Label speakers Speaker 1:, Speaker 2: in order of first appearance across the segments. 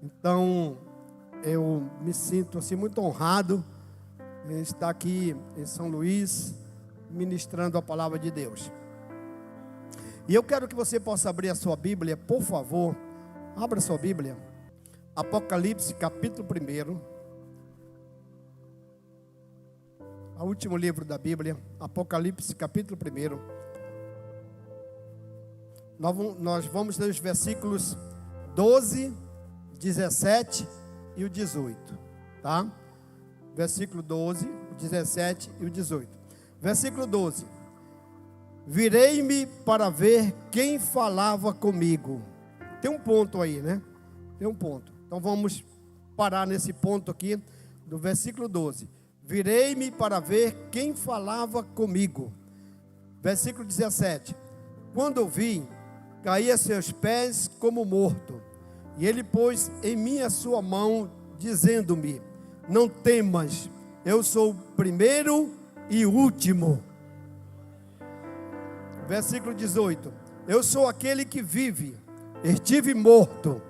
Speaker 1: Então, eu me sinto assim muito honrado em estar aqui em São Luís, ministrando a palavra de Deus. E eu quero que você possa abrir a sua Bíblia, por favor. Abra a sua Bíblia. Apocalipse, capítulo 1. O último livro da Bíblia, Apocalipse, capítulo 1. Nós vamos ler os versículos 12, 17 e o 18, tá? Versículo 12, o 17 e o 18. Versículo 12. Virei-me para ver quem falava comigo. Tem um ponto aí, né? Tem um ponto. Então vamos parar nesse ponto aqui do versículo 12. Virei-me para ver quem falava comigo. Versículo 17. Quando o vi, caí a seus pés como morto. E ele pôs em mim a sua mão, dizendo-me: não temas, eu sou o primeiro e último. Versículo 18. Eu sou aquele que vive, estive morto,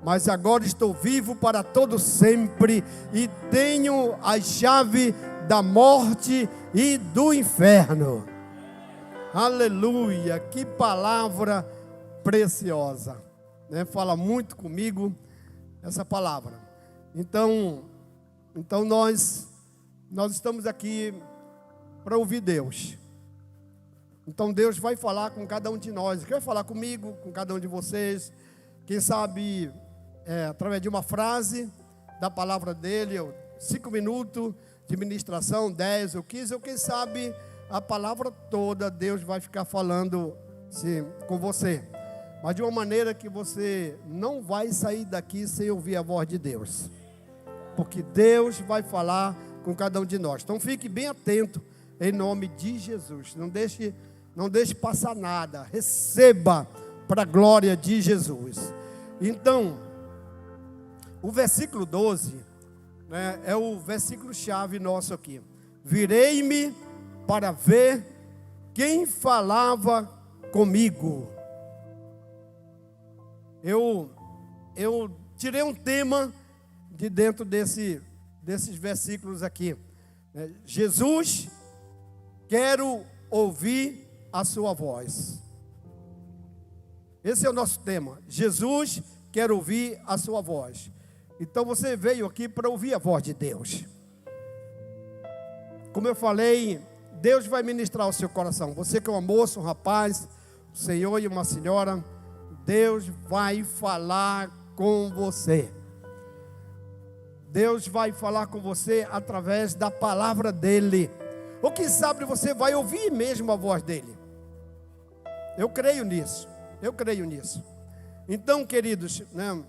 Speaker 1: mas agora estou vivo para todo sempre, e tenho a chave da morte e do inferno. Aleluia, que palavra preciosa, né? Fala muito comigo essa palavra. Então nós estamos aqui para ouvir Deus. Então Deus vai falar com cada um de nós. Quer falar comigo, com cada um de vocês? Quem sabe através de uma frase da palavra dele, 5 minutos de ministração, 10 ou 15, ou quem sabe a palavra toda Deus vai ficar falando com você. Mas de uma maneira que você não vai sair daqui sem ouvir a voz de Deus. Porque Deus vai falar com cada um de nós. Então fique bem atento em nome de Jesus. Não deixe passar nada. Receba para a glória de Jesus. Então, o versículo 12, né, é o versículo chave nosso aqui. Virei-me para ver quem falava comigo. Eu tirei um tema de dentro desses versículos aqui. Jesus, quero ouvir a sua voz. Esse é o nosso tema. Jesus, quero ouvir a sua voz. Então você veio aqui para ouvir a voz de Deus. Como eu falei, Deus vai ministrar o seu coração. Você que é um moço, um rapaz, um senhor e uma senhora, Deus vai falar com você. Deus vai falar com você através da palavra dele. Ou quem sabe você vai ouvir mesmo a voz dele. Eu creio nisso. Então, queridos, né,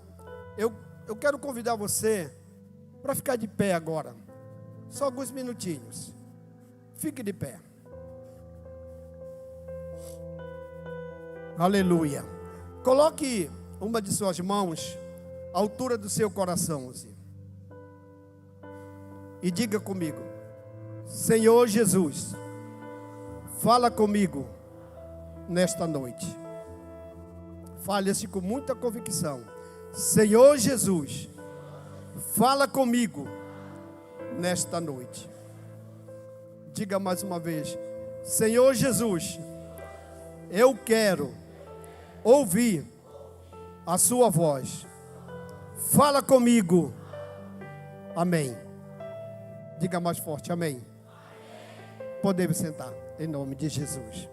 Speaker 1: eu quero convidar você para ficar de pé agora. Só alguns minutinhos. Fique de pé. Aleluia. Coloque uma de suas mãos à altura do seu coração, assim, e diga comigo: Senhor Jesus, fala comigo nesta noite. Fale-se com muita convicção. Senhor Jesus, fala comigo nesta noite. Diga mais uma vez: Senhor Jesus, eu quero ouvir a sua voz. Fala comigo. Amém. Diga mais forte, amém. Podemos sentar, em nome de Jesus.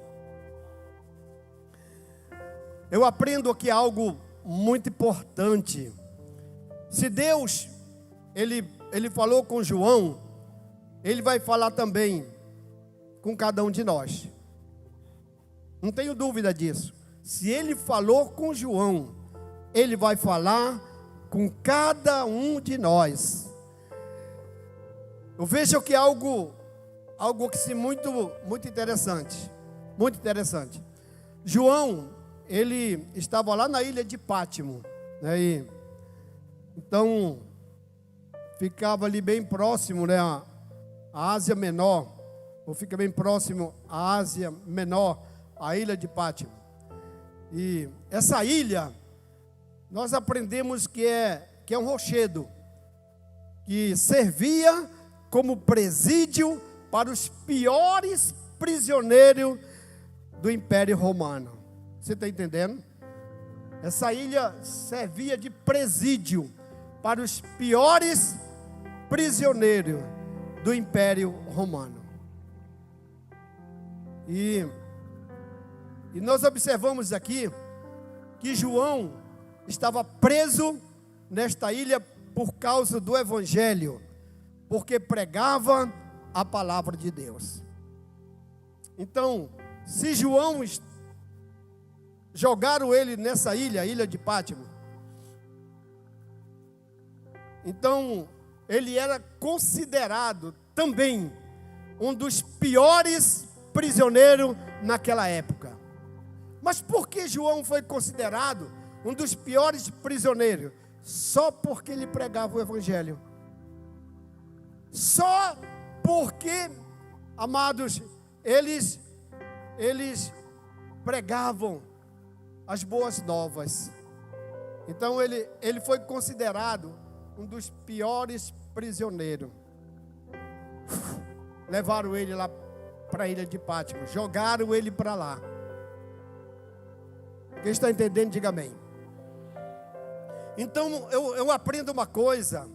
Speaker 1: Eu aprendo aqui algo muito importante. Se Deus, Ele falou com João, Ele vai falar também com cada um de nós. Não tenho dúvida disso. Se Ele falou com João, Ele vai falar com cada um de nós. Eu vejo que é algo que muito interessante. Muito interessante. João, ele estava lá na ilha de Pátimo, né? Então, ficava ali bem próximo, né, a Ásia Menor, ou fica bem próximo à Ásia Menor, a ilha de Pátimo. E essa ilha, nós aprendemos que que é um rochedo, que servia como presídio para os piores prisioneiros do Império Romano. Você está entendendo? Essa ilha servia de presídio para os piores prisioneiros do Império Romano. E nós observamos aqui que João estava preso nesta ilha por causa do Evangelho, porque pregava a palavra de Deus. Então, se João jogaram ele nessa ilha, a ilha de Pátimo, então ele era considerado também um dos piores prisioneiros naquela época. Mas por que João foi considerado um dos piores prisioneiros? Só porque ele pregava o Evangelho. Só porque, amados, eles pregavam as boas novas. Então ele foi considerado um dos piores prisioneiros. Levaram ele lá para a ilha de Pátimo, jogaram ele para lá. Quem está entendendo, diga amém. Então eu aprendo uma coisa,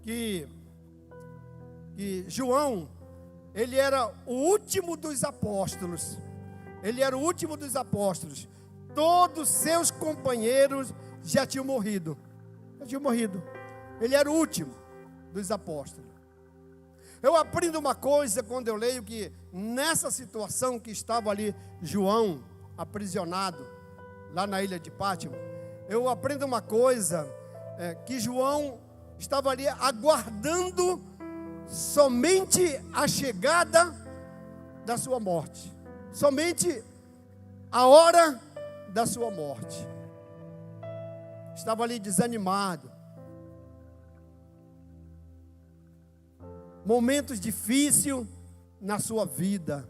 Speaker 1: que João, ele era o último dos apóstolos. Ele era o último dos apóstolos. Todos seus companheiros já tinham morrido. Ele era o último dos apóstolos. Eu aprendo uma coisa quando eu leio que nessa situação que estava ali João aprisionado lá na ilha de Pátimo, eu aprendo uma coisa, que João estava ali aguardando somente a chegada da sua morte, somente a hora da sua morte. Estava ali desanimado, momentos difíceis na sua vida,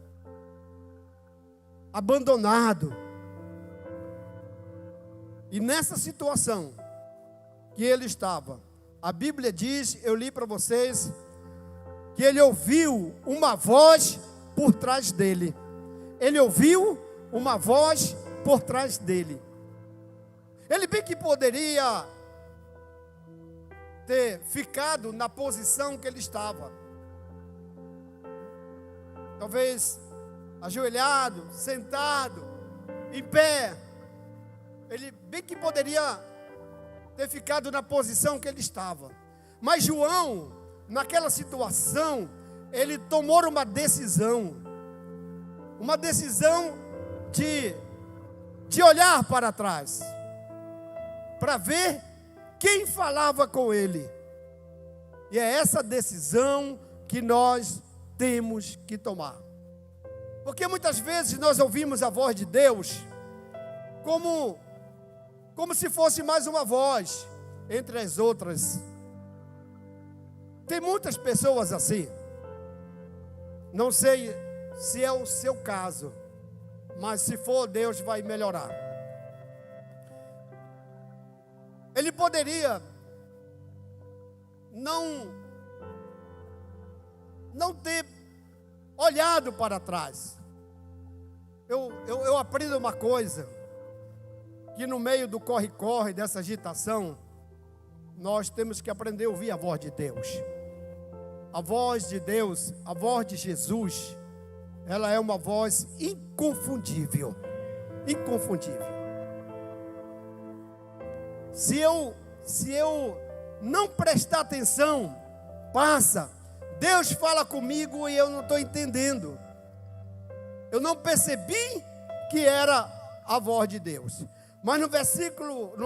Speaker 1: abandonado. E nessa situação que ele estava, a Bíblia diz, eu li para vocês, que ele ouviu uma voz por trás dele. Ele ouviu uma voz por trás dele. Ele bem que poderia ter ficado na posição que ele estava. Talvez ajoelhado, sentado, em pé. Ele bem que poderia ter ficado na posição que ele estava. Mas João, naquela situação, ele tomou uma decisão de olhar para trás, para ver quem falava com ele. E é essa decisão que nós temos que tomar. Porque muitas vezes nós ouvimos a voz de Deus como se fosse mais uma voz entre as outras. Tem muitas pessoas assim. Não sei se é o seu caso, mas se for, Deus vai melhorar. Ele poderia não ter olhado para trás. Eu aprendo uma coisa, que no meio do corre-corre, dessa agitação, nós temos que aprender a ouvir a voz de Deus. A voz de Deus, a voz de Jesus, ela é uma voz inconfundível. Inconfundível. Se eu não prestar atenção, passa. Deus fala comigo e eu não estou entendendo. Eu não percebi que era a voz de Deus. Mas no versículo,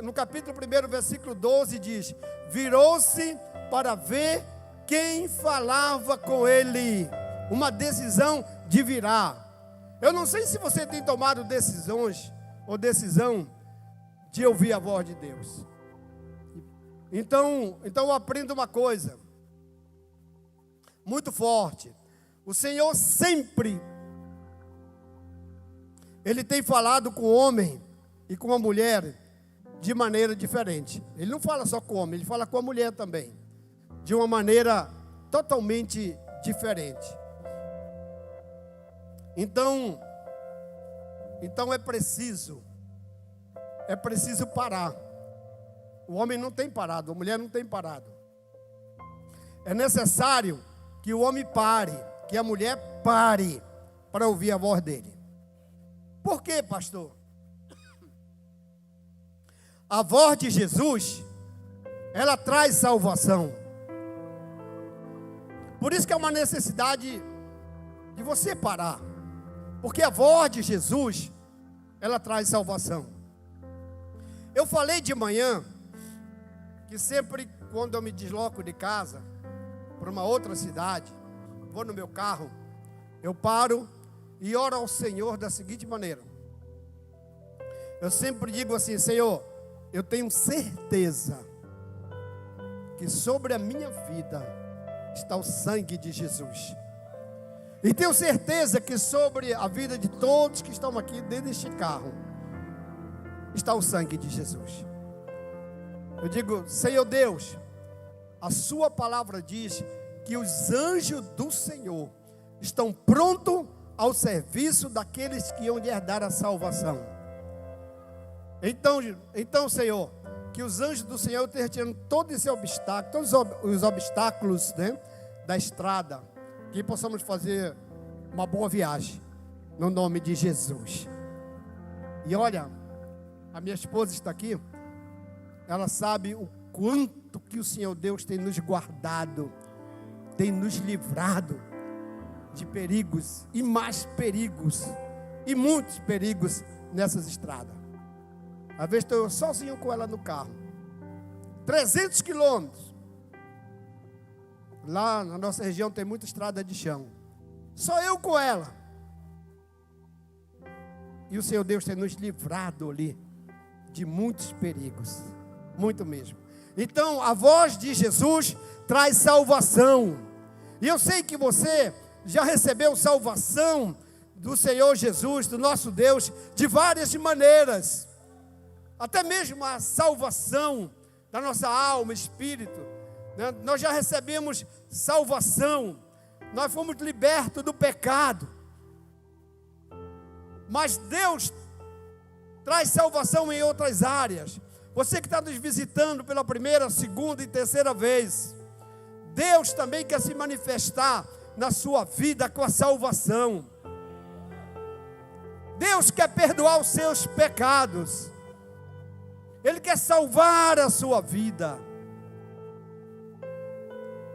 Speaker 1: no capítulo 1, versículo 12 diz: virou-se para ver quem falava com ele. Uma decisão de virar. Eu não sei se você tem tomado decisões ou decisão de ouvir a voz de Deus. Então eu aprendo uma coisa muito forte. O Senhor sempre, Ele tem falado com o homem e com a mulher de maneira diferente. Ele não fala só com o homem, ele fala com a mulher também, de uma maneira totalmente diferente. Então é preciso parar. O homem não tem parado, a mulher não tem parado. É necessário que o homem pare, que a mulher pare para ouvir a voz dele. Por quê, pastor? A voz de Jesus, ela traz salvação. Por isso que é uma necessidade de você parar. Porque a voz de Jesus, ela traz salvação. Eu falei de manhã que sempre quando eu me desloco de casa para uma outra cidade, vou no meu carro, eu paro e oro ao Senhor da seguinte maneira. Eu sempre digo assim: Senhor, eu tenho certeza que sobre a minha vida está o sangue de Jesus. E tenho certeza que sobre a vida de todos que estão aqui dentro deste carro está o sangue de Jesus. Eu digo: Senhor Deus, a sua palavra diz que os anjos do Senhor estão prontos ao serviço daqueles que iam herdar a salvação. Então, Senhor, que os anjos do Senhor estejam tirando todo esse obstáculo, todos os obstáculos, né, da estrada, que possamos fazer uma boa viagem, no nome de Jesus. E olha, a minha esposa está aqui, ela sabe o quanto que o Senhor Deus tem nos guardado, tem nos livrado de perigos, e mais perigos, e muitos perigos nessas estradas. Às vezes estou sozinho com ela no carro, 300 quilômetros, lá na nossa região tem muita estrada de chão, só eu com ela, e o Senhor Deus tem nos livrado ali de muitos perigos, muito mesmo. Então a voz de Jesus traz salvação, e eu sei que você já recebeu salvação do Senhor Jesus, do nosso Deus, de várias maneiras, até mesmo a salvação da nossa alma, espírito, né? Nós já recebemos salvação, nós fomos libertos do pecado, mas Deus traz salvação em outras áreas. Você que está nos visitando pela primeira, segunda e terceira vez, Deus também quer se manifestar na sua vida com a salvação. Deus quer perdoar os seus pecados, Ele quer salvar a sua vida.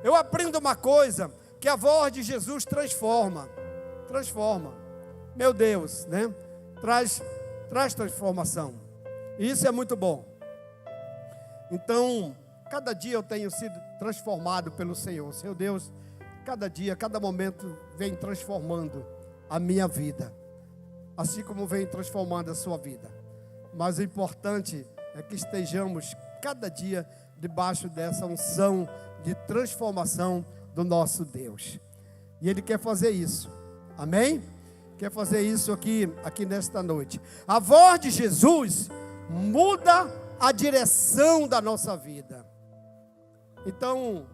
Speaker 1: Eu aprendo uma coisa, que a voz de Jesus transforma, meu Deus, né? Traz transformação, e isso é muito bom. Então, cada dia eu tenho sido transformado pelo Senhor. Senhor Deus, cada dia, cada momento vem transformando a minha vida, assim como vem transformando a sua vida. Mas o importante é que estejamos cada dia debaixo dessa unção de transformação do nosso Deus. E Ele quer fazer isso, amém? Quer fazer isso aqui nesta noite. A voz de Jesus muda a direção da nossa vida. Então,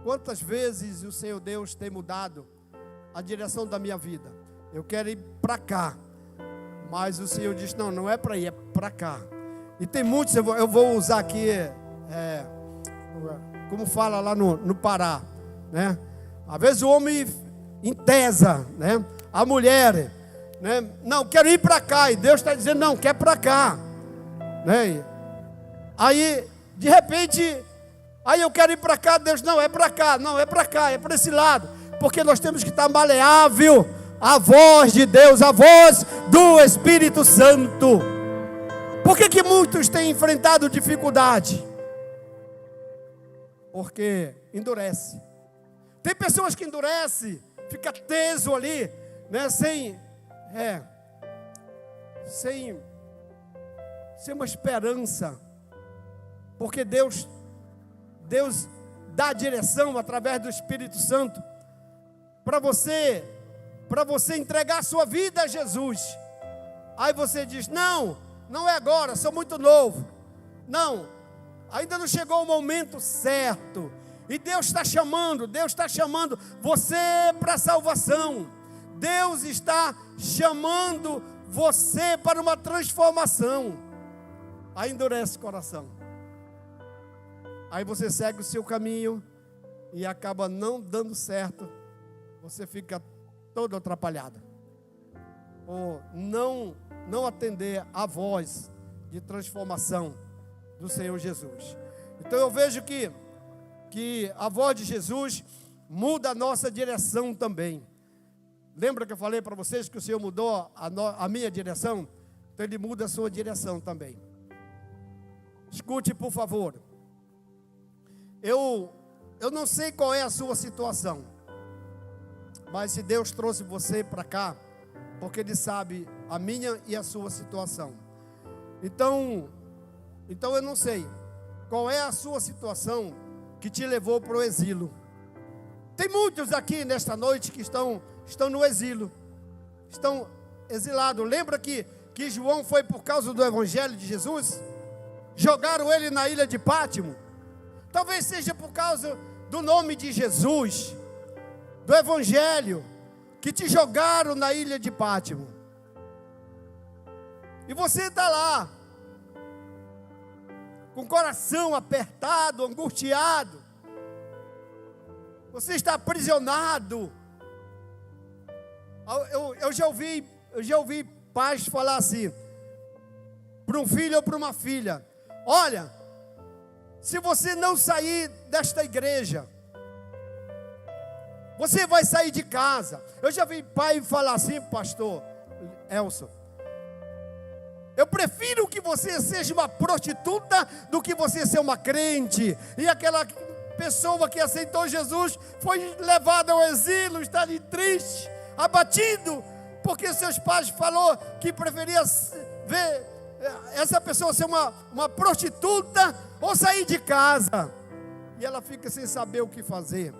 Speaker 1: quantas vezes o Senhor Deus tem mudado a direção da minha vida? Eu quero ir para cá, mas o Senhor diz: não é para ir, é para cá. E tem muitos, eu vou usar aqui, como fala lá no Pará, né? Às vezes o homem entesa, né? A mulher, né? Não, quero ir para cá, e Deus está dizendo: não, quer para cá, né? Aí, de repente, aí eu quero ir para cá, Deus: não, é para cá, não, é para cá, é para esse lado, porque nós temos que estar maleável à voz de Deus, à voz do Espírito Santo. Por que muitos têm enfrentado dificuldade? Porque endurece. Tem pessoas que endurecem, fica teso ali, né? Sem uma esperança, porque Deus dá a direção através do Espírito Santo para você entregar a sua vida a Jesus. Aí você diz: não, não é agora, sou muito novo. Não, ainda não chegou o momento certo. E Deus está chamando você para a salvação. Deus está chamando você para uma transformação. Aí endurece o coração. Aí você segue o seu caminho e acaba não dando certo. Você fica todo atrapalhado. Ou não atender a voz de transformação do Senhor Jesus. Então eu vejo que a voz de Jesus muda a nossa direção também. Lembra que eu falei para vocês que o Senhor mudou a minha direção? Então Ele muda a sua direção também. Escute, por favor. Eu não sei qual é a sua situação, mas se Deus trouxe você para cá, porque Ele sabe a minha e a sua situação. Então eu não sei qual é a sua situação que te levou para o exílio. Tem muitos aqui nesta noite que estão no exílio, estão exilados. Lembra que João foi por causa do Evangelho de Jesus? Jogaram ele na ilha de Pátimo. Talvez seja por causa do nome de Jesus, do Evangelho, que te jogaram na ilha de Pátimo. E você está lá, com o coração apertado, angustiado. Você está aprisionado. Eu já ouvi pais falar assim, para um filho ou para uma filha: olha, se você não sair desta igreja, você vai sair de casa. Eu já vi pai falar assim: pastor Elson, eu prefiro que você seja uma prostituta do que você ser uma crente. E aquela pessoa que aceitou Jesus foi levada ao exílio, está ali triste, abatido, porque seus pais falou que preferia ver essa pessoa ser uma prostituta ou sair de casa. E ela fica sem saber o que fazer.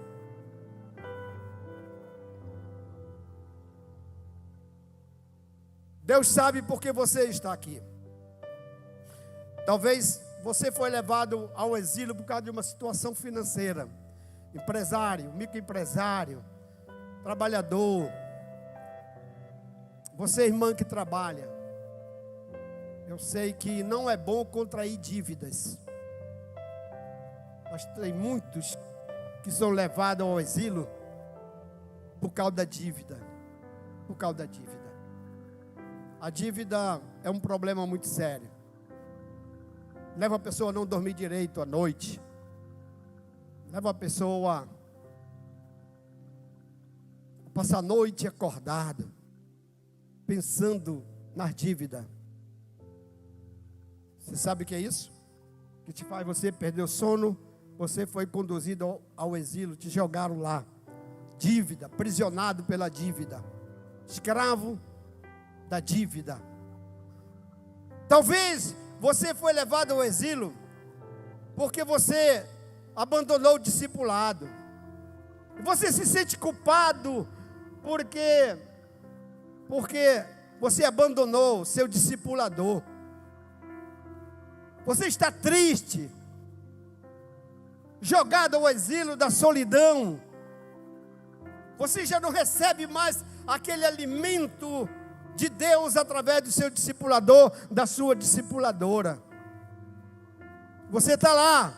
Speaker 1: Deus sabe porque você está aqui. Talvez você foi levado ao exílio por causa de uma situação financeira. Empresário, microempresário, trabalhador. Você, irmã que trabalha. Eu sei que não é bom contrair dívidas. Mas tem muitos que são levados ao exílio por causa da dívida. Por causa da dívida. A dívida é um problema muito sério. Leva a pessoa a não dormir direito à noite. Leva a pessoa a passar a noite acordado, pensando nas dívidas. Você sabe o que é isso? Que te faz você perder o sono. Você foi conduzido ao exílio, te jogaram lá. Dívida, aprisionado pela dívida. Escravo da dívida. Talvez você foi levado ao exílio porque você abandonou o discipulado. Você se sente culpado porque você abandonou o seu discipulador. Você está triste, jogado ao exílio da solidão. Você já não recebe mais aquele alimento de Deus através do seu discipulador, da sua discipuladora. Você está lá.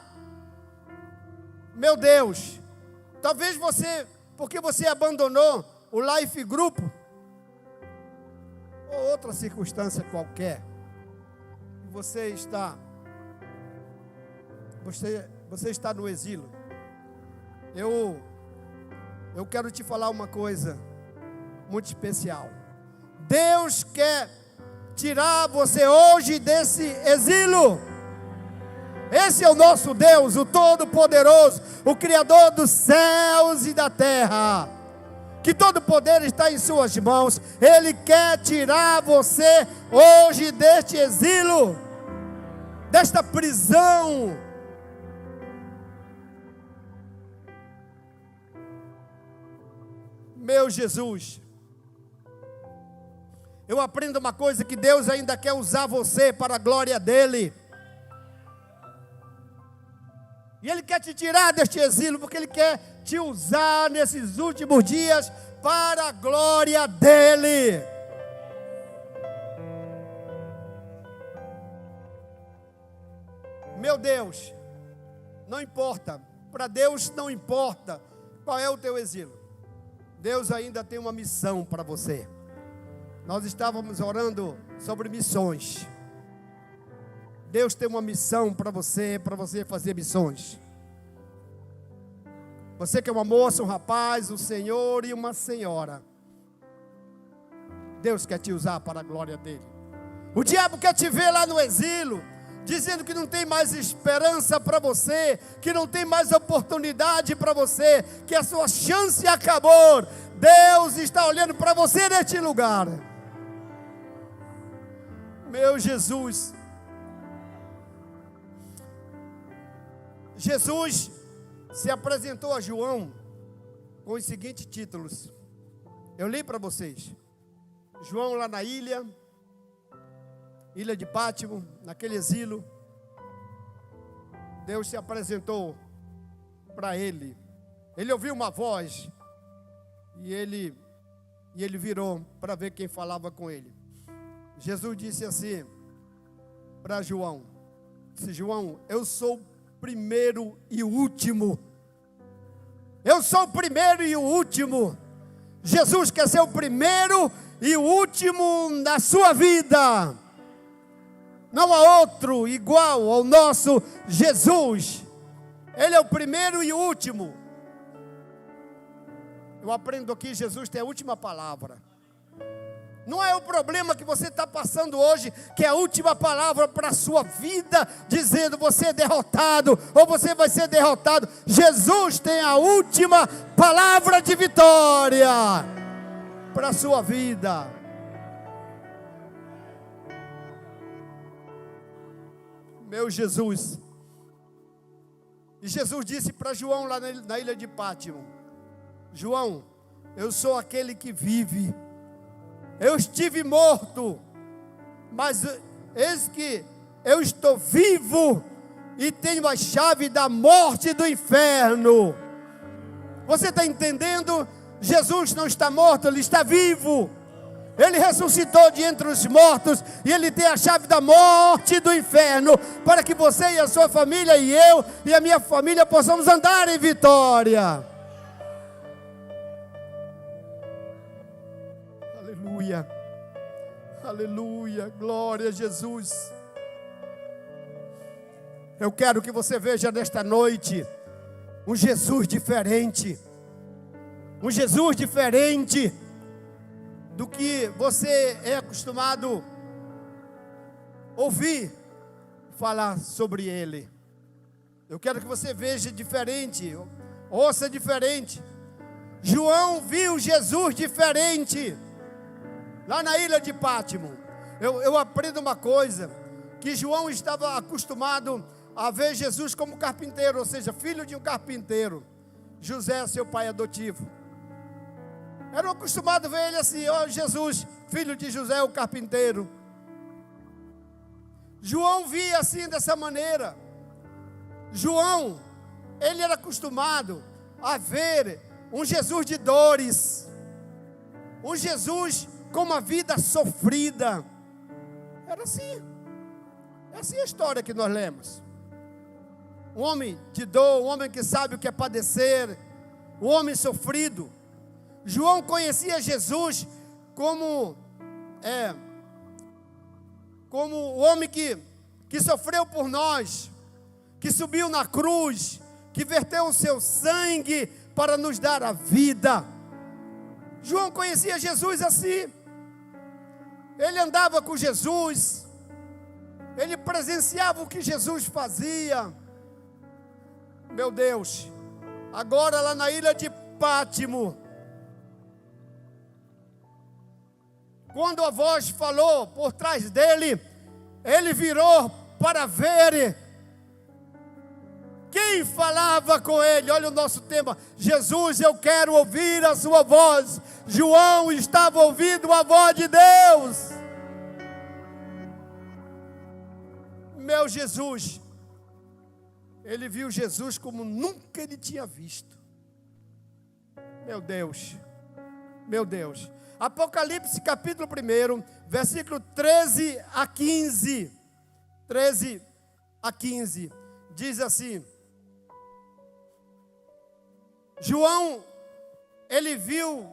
Speaker 1: Meu Deus, talvez você, porque você abandonou o Life Group, ou outra circunstância qualquer, você está no exílio. Eu quero te falar uma coisa muito especial. Deus quer tirar você hoje desse exílio. Esse é o nosso Deus, o Todo-Poderoso, o Criador dos céus e da terra. Que todo poder está em suas mãos. Ele quer tirar você hoje deste exílio, desta prisão. Meu Jesus, eu aprendo uma coisa, que Deus ainda quer usar você para a glória dEle. E Ele quer te tirar deste exílio, porque Ele quer te usar nesses últimos dias para a glória dEle. Meu Deus, não importa, para Deus não importa qual é o teu exílio. Deus ainda tem uma missão para você. Nós estávamos orando sobre missões. Deus tem uma missão para você fazer missões. Você que é uma moça, um rapaz, um senhor e uma senhora, Deus quer te usar para a glória dEle. O diabo quer te ver lá no exílio, dizendo que não tem mais esperança para você, que não tem mais oportunidade para você, que a sua chance acabou. Deus está olhando para você neste lugar. Meu Jesus. Jesus se apresentou a João com os seguintes títulos. Eu li para vocês. João lá na ilha de Pátimo, naquele exílio, Deus se apresentou para ele. Ele ouviu uma voz e ele virou para ver quem falava com ele. Jesus disse assim para João: disse, João, eu sou o primeiro e o último. Eu sou o primeiro e o último. Jesus quer ser o primeiro e o último na sua vida. Não há outro igual ao nosso Jesus. Ele é o primeiro e o último. Eu aprendo aqui, Jesus tem a última palavra. Não é o problema que você está passando hoje, que é a última palavra para a sua vida, dizendo você é derrotado, ou você vai ser derrotado. Jesus tem a última palavra de vitória para a sua vida. Meu Jesus. E Jesus disse para João lá na ilha de Pátimo: João, eu sou aquele que vive. Eu estive morto, mas eis que eu estou vivo e tenho a chave da morte e do inferno. Você está entendendo? Jesus não está morto, Ele está vivo. Ele ressuscitou de entre os mortos e Ele tem a chave da morte e do inferno, para que você e a sua família e eu e a minha família possamos andar em vitória. Aleluia, aleluia, glória a Jesus. Eu quero que você veja nesta noite um Jesus diferente. Um Jesus diferente do que você é acostumado a ouvir falar sobre Ele. Eu quero que você veja diferente, ouça diferente. João viu Jesus diferente lá na ilha de Pátimo. Eu aprendo uma coisa, que João estava acostumado a ver Jesus como carpinteiro, ou seja, filho de um carpinteiro. José, seu pai adotivo. Eram acostumados a ver ele assim: ó, Jesus, filho de José, o carpinteiro. João via assim, dessa maneira. João, ele era acostumado a ver um Jesus de dores, um Jesus com uma vida sofrida. Era assim. É assim a história que nós lemos. Um homem de dor, um homem que sabe o que é padecer, um homem sofrido. João conhecia Jesus como o homem que sofreu por nós, que subiu na cruz, que verteu o seu sangue para nos dar a vida. João conhecia Jesus assim. Ele andava com Jesus, ele presenciava o que Jesus fazia. Meu Deus, agora lá na ilha de Pátimo, quando a voz falou por trás dele, ele virou para ver quem Quem falava com ele? Olha o nosso tema. Jesus, eu quero ouvir a sua voz. João estava ouvindo a voz de Deus. Meu Jesus, ele viu Jesus como nunca ele tinha visto. Meu Deus, meu Deus. Apocalipse capítulo 1, versículo 13 a 15. 13 a 15. Diz assim: João, ele viu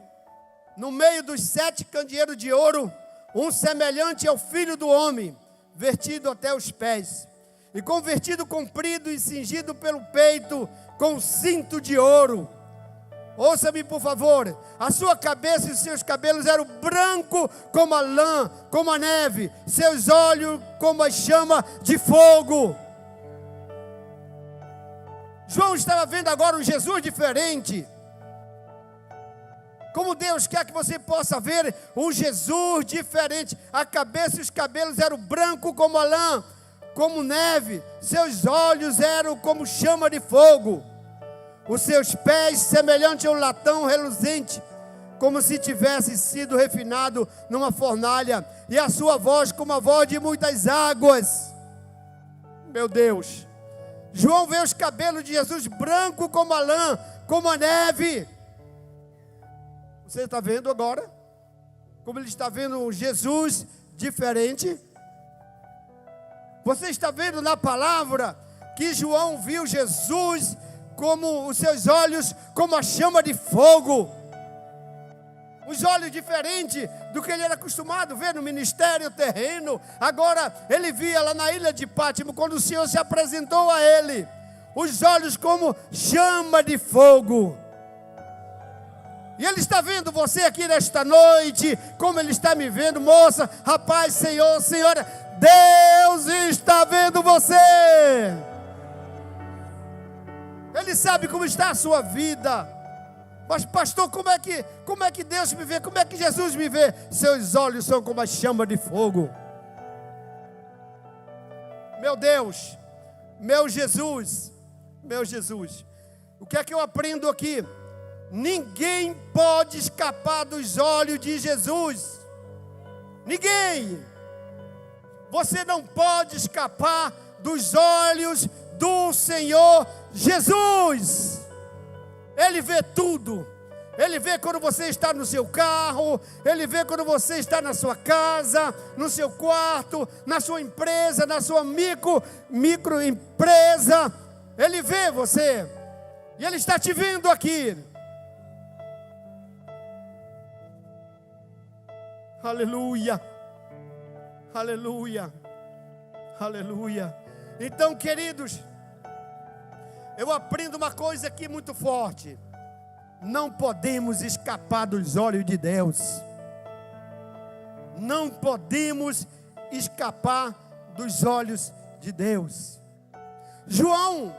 Speaker 1: no meio dos 7 candeeiros de ouro um semelhante ao Filho do Homem, vestido até os pés, e com vestido comprido e cingido pelo peito com cinto de ouro. Ouça-me, por favor. A sua cabeça e os seus cabelos eram branco como a lã, como a neve, seus olhos como a chama de fogo. João estava vendo agora um Jesus diferente. Como Deus quer que você possa ver um Jesus diferente. A cabeça e os cabelos eram branco como a lã, como neve, seus olhos eram como chama de fogo. Os seus pés semelhante a um latão reluzente, como se tivesse sido refinado numa fornalha, e a sua voz como a voz de muitas águas. Meu Deus. João vê os cabelos de Jesus branco como a lã, como a neve. Você está vendo agora? Como ele está vendo um Jesus diferente? Você está vendo na palavra que João viu Jesus como os seus olhos, como a chama de fogo. Os olhos diferentes do que ele era acostumado a ver no ministério terreno. Agora ele via lá na ilha de Pátimo, quando o Senhor se apresentou a ele, os olhos como chama de fogo. E ele está vendo você aqui nesta noite, como ele está me vendo, moça, rapaz, senhor, senhora. Deus está vendo você. Ele sabe como está a sua vida. Mas pastor, como é que Deus me vê? Como é que Jesus me vê? Seus olhos são como a chama de fogo. Meu Deus, meu Jesus, meu Jesus. O que é que eu aprendo aqui? Ninguém pode escapar dos olhos de Jesus. Ninguém. Você não pode escapar dos olhos do Senhor Jesus. Ele vê tudo. Ele vê quando você está no seu carro. Ele vê quando você está na sua casa, no seu quarto, na sua empresa, na sua microempresa. Ele vê você. E Ele está te vendo aqui. Aleluia. Aleluia. Aleluia. Então, queridos, eu aprendo uma coisa aqui muito forte. Não podemos escapar dos olhos de Deus. Não podemos escapar dos olhos de Deus. João,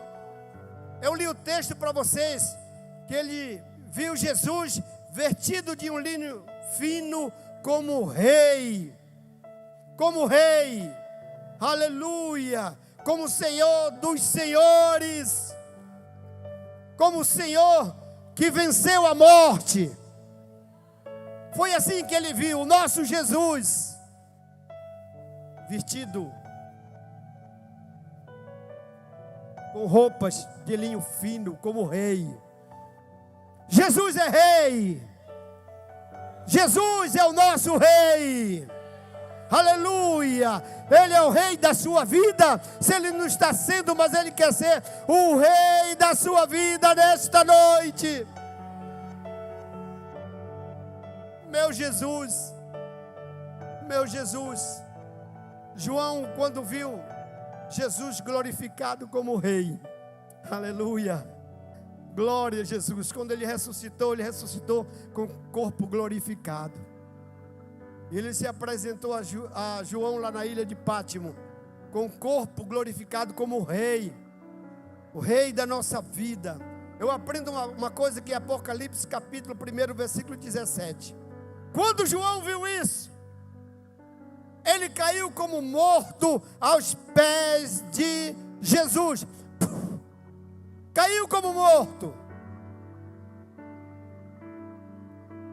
Speaker 1: eu li o texto para vocês, que ele viu Jesus vestido de um linho fino como rei. Como rei. Aleluia. Como Senhor dos senhores. Como o Senhor que venceu a morte. Foi assim que ele viu o nosso Jesus vestido com roupas de linho fino como rei. Jesus é rei. Jesus é o nosso rei. Aleluia. Ele é o rei da sua vida. Se ele não está sendo, mas ele quer ser o rei da sua vida nesta noite. Meu Jesus. Meu Jesus. João, quando viu Jesus glorificado como rei. Aleluia. Glória a Jesus. Quando ele ressuscitou com o corpo glorificado. Ele se apresentou a João lá na ilha de Pátimo, com o corpo glorificado como rei, o rei da nossa vida. Eu aprendo uma coisa que é Apocalipse capítulo 1, versículo 17. Quando João viu isso, ele caiu como morto aos pés de Jesus. caiu como morto.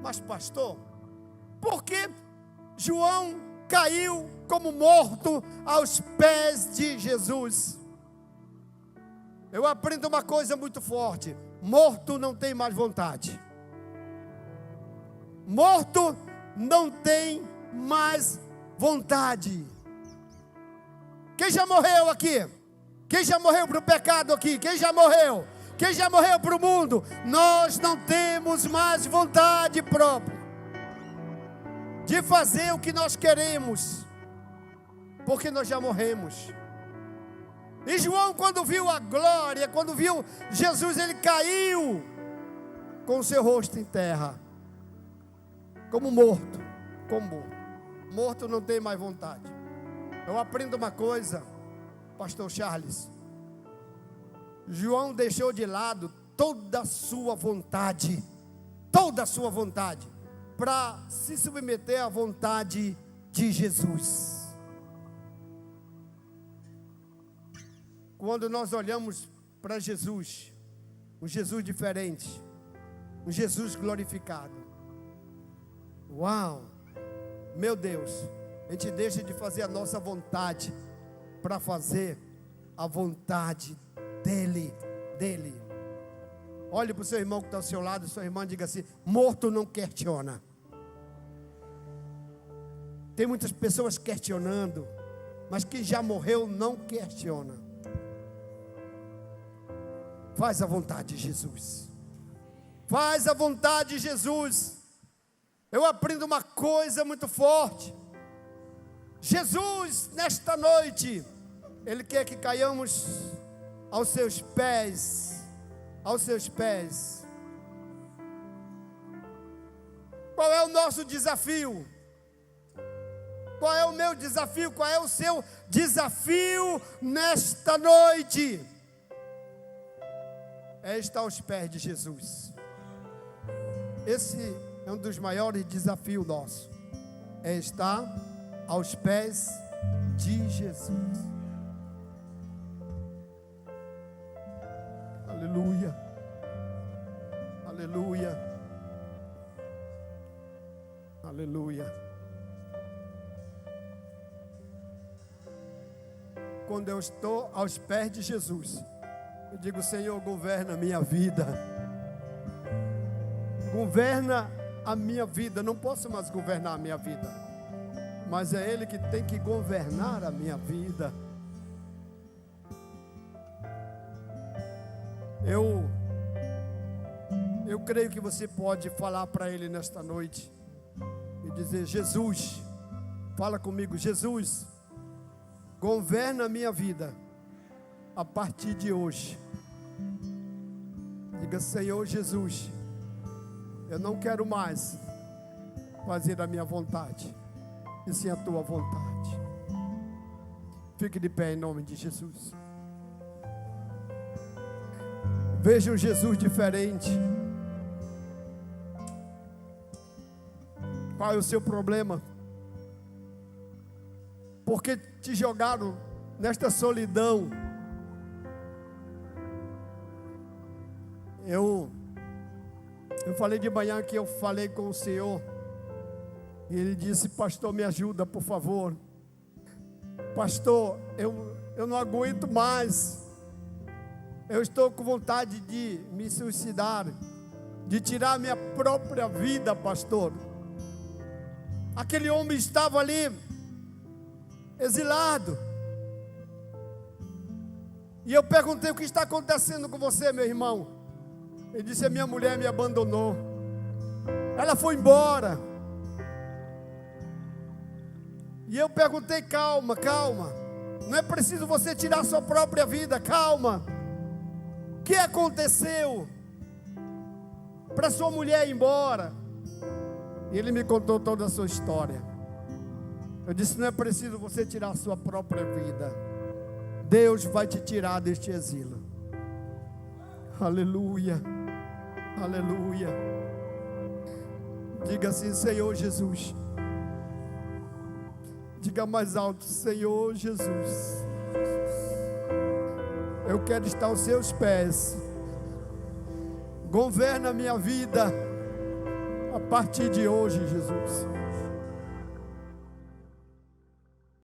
Speaker 1: Mas pastor, por que João caiu como morto aos pés de Jesus? Eu aprendo uma coisa muito forte: morto não tem mais vontade. Morto não tem mais vontade. Quem já morreu aqui? Quem já morreu para o pecado aqui? Quem já morreu? Quem já morreu para o mundo? Nós não temos mais vontade própria de fazer o que nós queremos, porque nós já morremos. E João, quando viu a glória, quando viu Jesus, ele caiu com o seu rosto em terra, como morto, como morto. Morto não tem mais vontade. Eu aprendo uma coisa, pastor Charles. João deixou de lado toda a sua vontade, para se submeter à vontade de Jesus. Quando nós olhamos para Jesus, um Jesus diferente, um Jesus glorificado, uau, meu Deus, a gente deixa de fazer a nossa vontade para fazer a vontade dele. Olhe para o seu irmão que está ao seu lado, sua irmã, diga assim: morto não questiona. Tem muitas pessoas questionando, mas quem já morreu não questiona. Faz a vontade de Jesus. Faz a vontade de Jesus. Eu aprendo uma coisa muito forte. Jesus, nesta noite, Ele quer que caiamos aos seus pés. Aos seus pés. Qual é o nosso desafio? Qual é o meu desafio? Qual é o seu desafio nesta noite? É estar aos pés de Jesus. Esse é um dos maiores desafios nossos. É estar aos pés de Jesus. Aleluia. Aleluia. Aleluia. Quando eu estou aos pés de Jesus, eu digo: Senhor, governa a minha vida. Governa a minha vida. Não posso mais governar a minha vida, mas é Ele que tem que governar a minha vida. Eu creio que você pode falar para Ele nesta noite e dizer: Jesus, fala comigo, Jesus, governa a minha vida a partir de hoje. Diga: Senhor Jesus, eu não quero mais fazer a minha vontade, e sim a tua vontade. Fique de pé em nome de Jesus. Veja um Jesus diferente. Qual é o seu problema? Por que te jogaram nesta solidão? Eu falei de manhã que eu falei com o Senhor, e Ele disse: pastor, me ajuda, por favor. Pastor, eu não aguento mais. Eu estou com vontade de me suicidar, de tirar a minha própria vida, pastor. Aquele homem estava ali, exilado. E eu perguntei: o que está acontecendo com você, meu irmão? Ele disse: a minha mulher me abandonou. Ela foi embora. E eu perguntei: calma. Não é preciso você tirar a sua própria vida, calma. O que aconteceu para sua mulher ir embora? E ele me contou toda a sua história. Eu disse: não é preciso você tirar a sua própria vida. Deus vai te tirar deste exílio. Aleluia. Aleluia. Diga assim: Senhor Jesus. Diga mais alto: Senhor Jesus, eu quero estar aos seus pés Governa a minha vida a partir de hoje, Jesus.